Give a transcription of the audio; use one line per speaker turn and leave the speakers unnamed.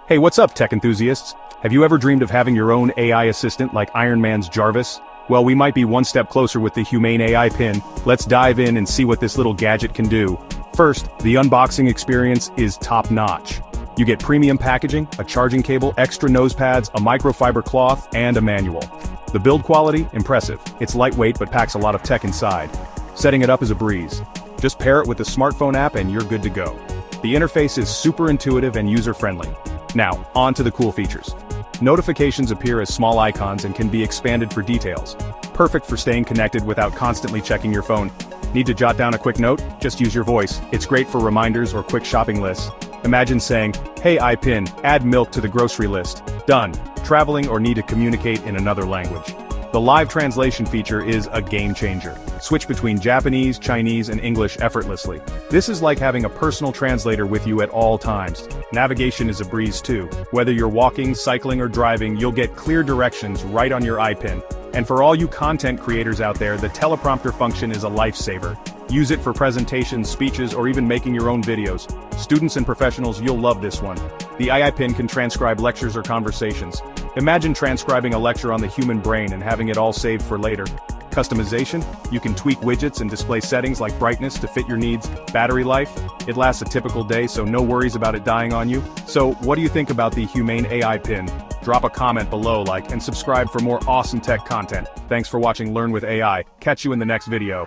Hey, what's up, tech enthusiasts? Have you ever dreamed of having your own AI assistant like Iron Man's Jarvis? Well, we might be one step closer with the Humane AI pin. Let's dive in and see what this little gadget can do. First, the unboxing experience is top-notch. You get premium packaging, a charging cable, extra nose pads, a microfiber cloth, and a manual. The build quality? Impressive. It's lightweight but packs a lot of tech inside. Setting it up is a breeze. Just pair it with the smartphone app and you're good to go. The interface is super intuitive and user-friendly. Now, on to the cool features. Notifications appear as small icons and can be expanded for details. Perfect for staying connected without constantly checking your phone. Need to jot down a quick note? Just use your voice. It's great for reminders or quick shopping lists. Imagine saying, "Hey iPin, add milk to the grocery list." Done. Traveling or need to communicate in another language. The live translation feature is a game changer. Switch between Japanese, Chinese, and English effortlessly. This is like having a personal translator with you at all times. Navigation is a breeze too. Whether you're walking, cycling, or driving, you'll get clear directions right on your iPin. And for all you content creators out there, the teleprompter function is a lifesaver. Use it for presentations, speeches, or even making your own videos. Students and professionals, you'll love this one. The AI pin can transcribe lectures or conversations. Imagine transcribing a lecture on the human brain and having it all saved for later. Customization? You can tweak widgets and display settings like brightness to fit your needs. Battery life? It lasts a typical day, so no worries about it dying on you. So, what do you think about the Humane AI pin? Drop a comment below, like, and subscribe for more awesome tech content. Thanks for watching Learn with AI. Catch you in the next video.